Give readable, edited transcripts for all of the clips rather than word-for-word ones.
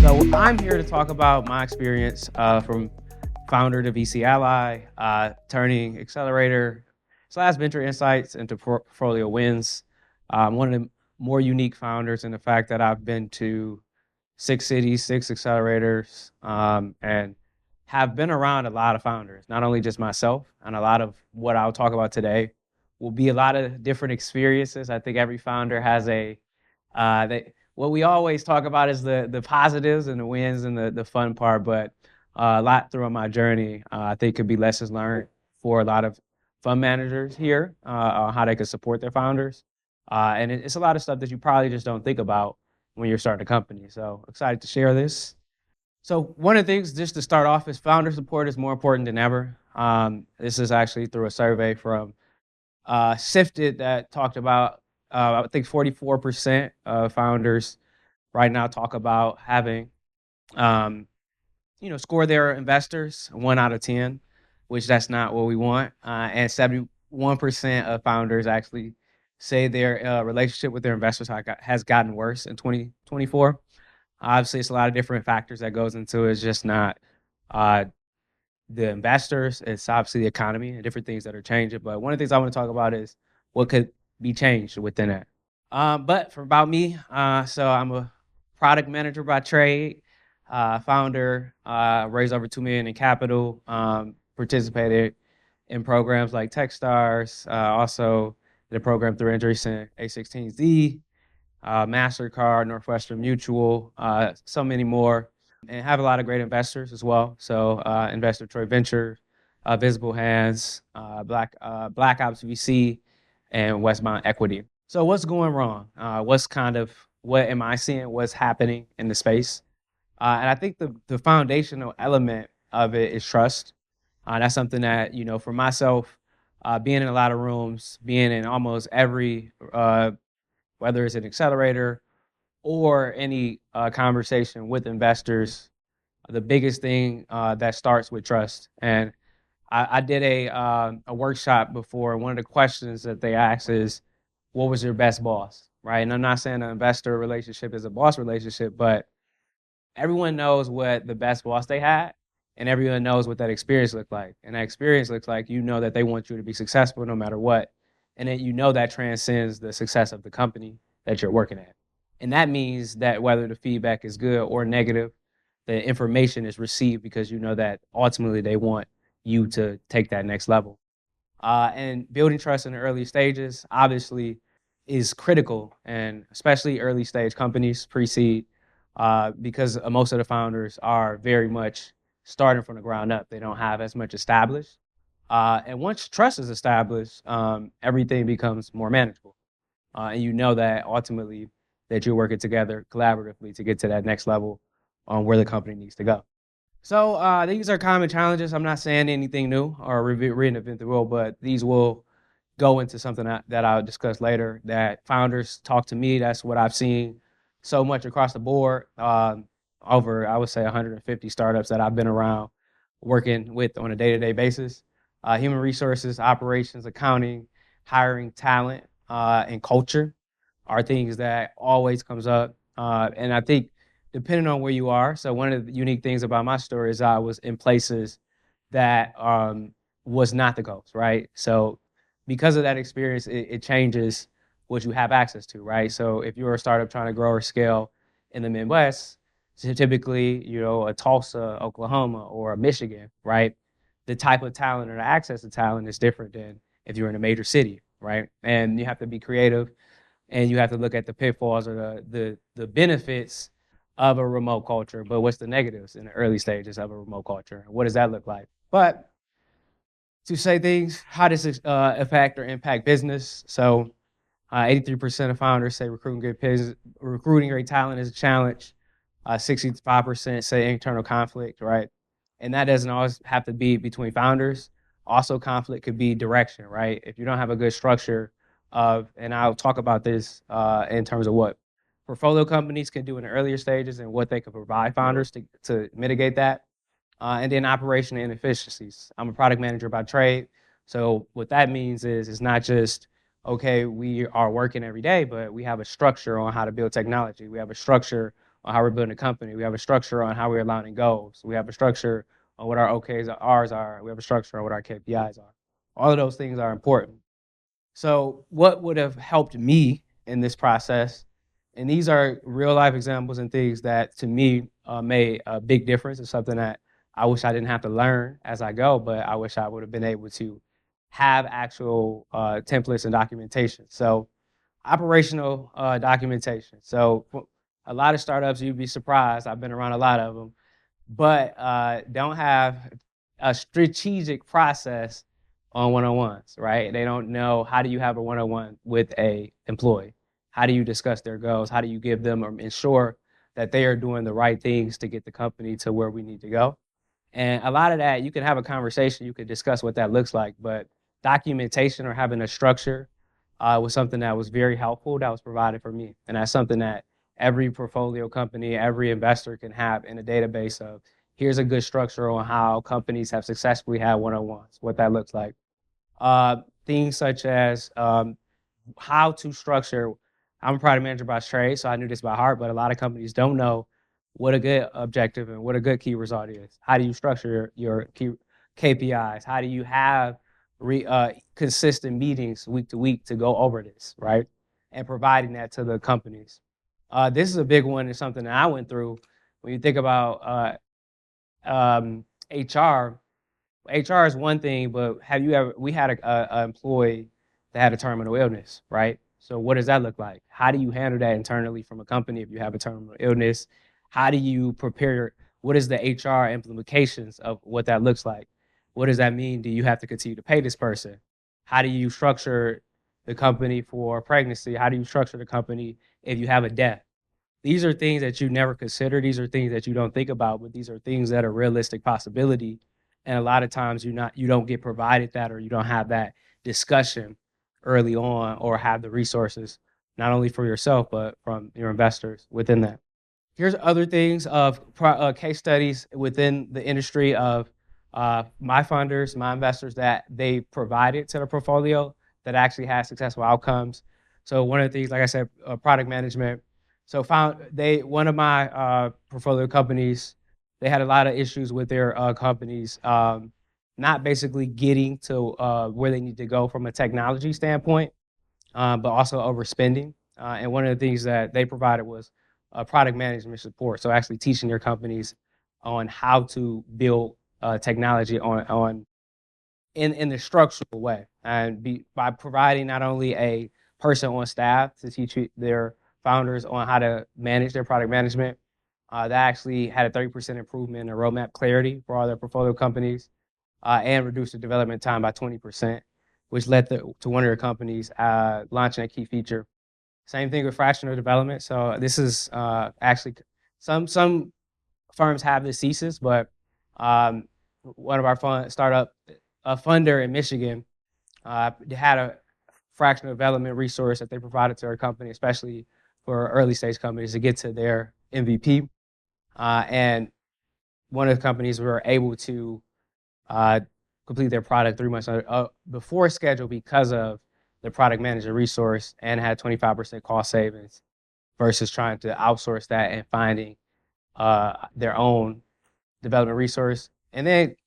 So I'm here to talk about my experience from founder to VC ally, turning accelerator slash venture insights into portfolio wins. I'm one of the more unique founders in the fact that I've been to 6 cities, 6 accelerators, and have been around a lot of founders, not only just myself. And a lot of what I'll talk about today will be a lot of different experiences. I think every founder has what we always talk about is the positives and the wins and the fun part, but a lot throughout my journey, I think could be lessons learned for a lot of fund managers here on how they can support their founders. And it's a lot of stuff that you probably just don't think about when you're starting a company. So excited to share this. So one of the things, just to start off, is founder support is more important than ever. This is actually through a survey from Sifted that talked about, I think 44% of founders right now talk about having, um, score their investors 1 out of 10, which that's not what we want. And 71% of founders actually say their relationship with their investors has gotten worse in 2024. Obviously, it's a lot of different factors that goes into it. It's just not uh, the investors. It's obviously the economy and different things that are changing. But one of the things I want to talk about is what could be changed within that. But for about me, so I'm a product manager by trade, founder, raised over 2 million in capital, participated in programs like Techstars, also did a program through Andreessen A16Z, MasterCard, Northwestern Mutual, so many more, and have a lot of great investors as well. So Investor Troy Venture, Visible Hands, Black Ops VC, and Westbound Equity. So what's going wrong? What am I seeing? What's happening in the space? And I think the foundational element of it is trust. That's something that, for myself, being in a lot of rooms, being in almost every, whether it's an accelerator or any conversation with investors, the biggest thing that starts with trust. And I did a workshop before. One of the questions that they asked is, what was your best boss, right? And I'm not saying an investor relationship is a boss relationship, but everyone knows what the best boss they had, and everyone knows what that experience looked like. And that experience looks like, that they want you to be successful no matter what, and that that transcends the success of the company that you're working at. And that means that whether the feedback is good or negative, the information is received because that ultimately they want you to take that next level. And building trust in the early stages obviously is critical, and especially early stage companies, pre-seed, because most of the founders are very much starting from the ground up. They don't have as much established. And once trust is established, everything becomes more manageable. And that ultimately that you're working together collaboratively to get to that next level on where the company needs to go. So these are common challenges. I'm not saying anything new or reinvent the wheel, but these will go into something that I'll discuss later. That founders talk to me. That's what I've seen so much across the board. Over, I would say, 150 startups that I've been around working with on a day-to-day basis. Human resources, operations, accounting, hiring, talent, and culture are things that always comes up. And I think depending on where you are. So one of the unique things about my story is I was in places that was not the coast, right? So because of that experience, it changes what you have access to, right? So if you're a startup trying to grow or scale in the Midwest, so typically, a Tulsa, Oklahoma, or a Michigan, right? The type of talent or the access to talent is different than if you're in a major city, right? And you have to be creative, and you have to look at the pitfalls or the benefits of a remote culture, but what's the negatives in the early stages of a remote culture? What does that look like? But to say things, how does it affect or impact business? So 83% of founders say recruiting great talent is a challenge. 65% say internal conflict, right? And that doesn't always have to be between founders. Also, conflict could be direction, right? If you don't have a good structure and I'll talk about this in terms of what portfolio companies can do in the earlier stages and what they can provide founders to mitigate that. And then operational inefficiencies. I'm a product manager by trade. So what that means is it's not just, okay, we are working every day, but we have a structure on how to build technology. We have a structure on how we're building a company. We have a structure on how we're aligning goals. We have a structure on what our OKs and Rs are. We have a structure on what our KPIs are. All of those things are important. So what would have helped me in this process, and these are real life examples and things that to me made a big difference. It's something that I wish I didn't have to learn as I go, but I wish I would have been able to have actual templates and documentation. So operational documentation. So a lot of startups, you'd be surprised, I've been around a lot of them, but don't have a strategic process on one-on-ones, right? They don't know, how do you have a one-on-one with a employee? How do you discuss their goals? How do you give them or ensure that they are doing the right things to get the company to where we need to go? And a lot of that, you can have a conversation, you could discuss what that looks like, but documentation or having a structure was something that was very helpful that was provided for me. And that's something that every portfolio company, every investor can have in a database of, here's a good structure on how companies have successfully had one-on-ones, what that looks like. Things such as how to structure. I'm a product manager by trade, so I knew this by heart, but a lot of companies don't know what a good objective and what a good key result is. How do you structure your key KPIs? How do you have consistent meetings week to week to go over this, right? And providing that to the companies. This is a big one. It's something that I went through. When you think about HR, HR is one thing, but have you ever, we had a employee that had a terminal illness, right? So what does that look like? How do you handle that internally from a company if you have a terminal illness? How do you prepare, what is the HR implications of what that looks like? What does that mean? Do you have to continue to pay this person? How do you structure the company for pregnancy? How do you structure the company if you have a death? These are things that you never consider. These are things that you don't think about, but these are things that are realistic possibility. And a lot of times you don't get provided that, or you don't have that discussion early on, or have the resources, not only for yourself, but from your investors within that. Here's other things of case studies within the industry of my funders, my investors, that they provided to the portfolio that actually had successful outcomes. So one of the things, like I said, product management. So one of my portfolio companies, they had a lot of issues with their companies, not basically getting to where they need to go from a technology standpoint, but also overspending. And one of the things that they provided was product management support. So actually teaching their companies on how to build technology in the structural way, and by providing not only a person on staff to teach their founders on how to manage their product management. That actually had a 30% improvement in roadmap clarity for all their portfolio companies, and reduced the development time by 20%, which led to one of their companies launching a key feature. Same thing with fractional development. So this is actually, some firms have this thesis, but one of our startup, a funder in Michigan, had a fractional development resource that they provided to our company, especially for early stage companies to get to their MVP. And one of the companies were able to complete their product 3 months before schedule because of the product manager resource, and had 25% cost savings versus trying to outsource that and finding their own development resource. And then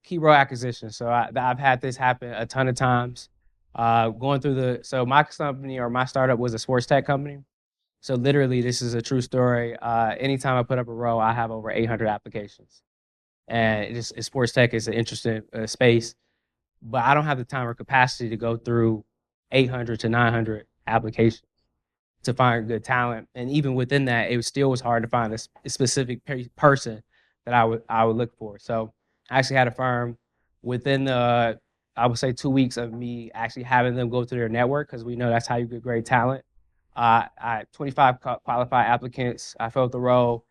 key role acquisition. So I've had this happen a ton of times. So my company, or my startup, was a sports tech company. So literally, this is a true story. Anytime I put up a row, I have over 800 applications. And sports tech is an interesting space, but I don't have the time or capacity to go through 800 to 900 applications to find good talent. And even within that, it still was hard to find a specific person that I would look for. So I actually had a firm within I would say 2 weeks of me actually having them go to their network, because we know that's how you get great talent. I had 25 qualified applicants. I filled the role,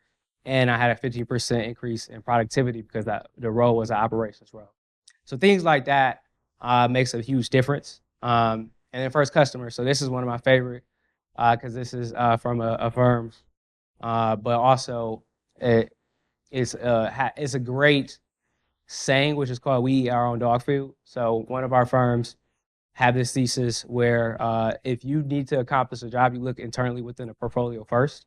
and I had a 50% increase in productivity because the role was an operations role. So things like that makes a huge difference. And then first customer. So this is one of my favorite, because this is from a firm, but also it's a great saying, which is called "We eat our own dog food." So one of our firms have this thesis where if you need to accomplish a job, you look internally within a portfolio first.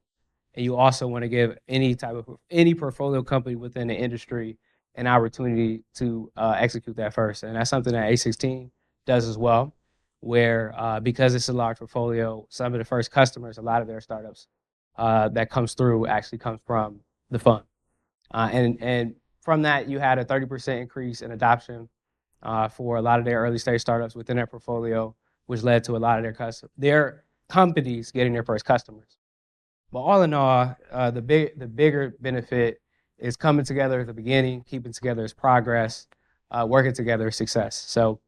and you also want to give any portfolio company within the industry an opportunity to execute that first. And that's something that A16 does as well, where because it's a large portfolio, some of the first customers, a lot of their startups that comes through actually comes from the fund. And from that, you had a 30% increase in adoption for a lot of their early stage startups within their portfolio, which led to a lot of their companies getting their first customers. But all in all, the bigger benefit is coming together at the beginning, keeping together is progress, working together is success. So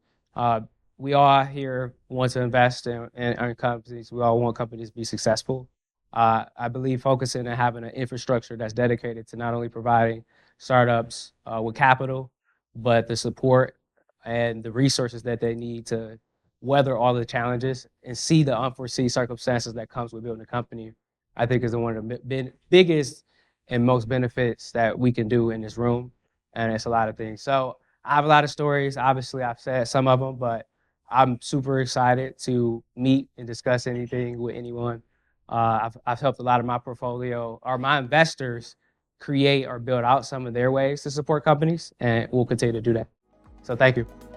we all here want to invest in companies. We all want companies to be successful. I believe focusing and having an infrastructure that's dedicated to not only providing startups with capital, but the support and the resources that they need to weather all the challenges and see the unforeseen circumstances that comes with building a company, I think is one of the biggest and most benefits that we can do in this room. And it's a lot of things. So I have a lot of stories. Obviously, I've said some of them, but I'm super excited to meet and discuss anything with anyone. I've helped a lot of my portfolio or my investors create or build out some of their ways to support companies, and we'll continue to do that. So thank you.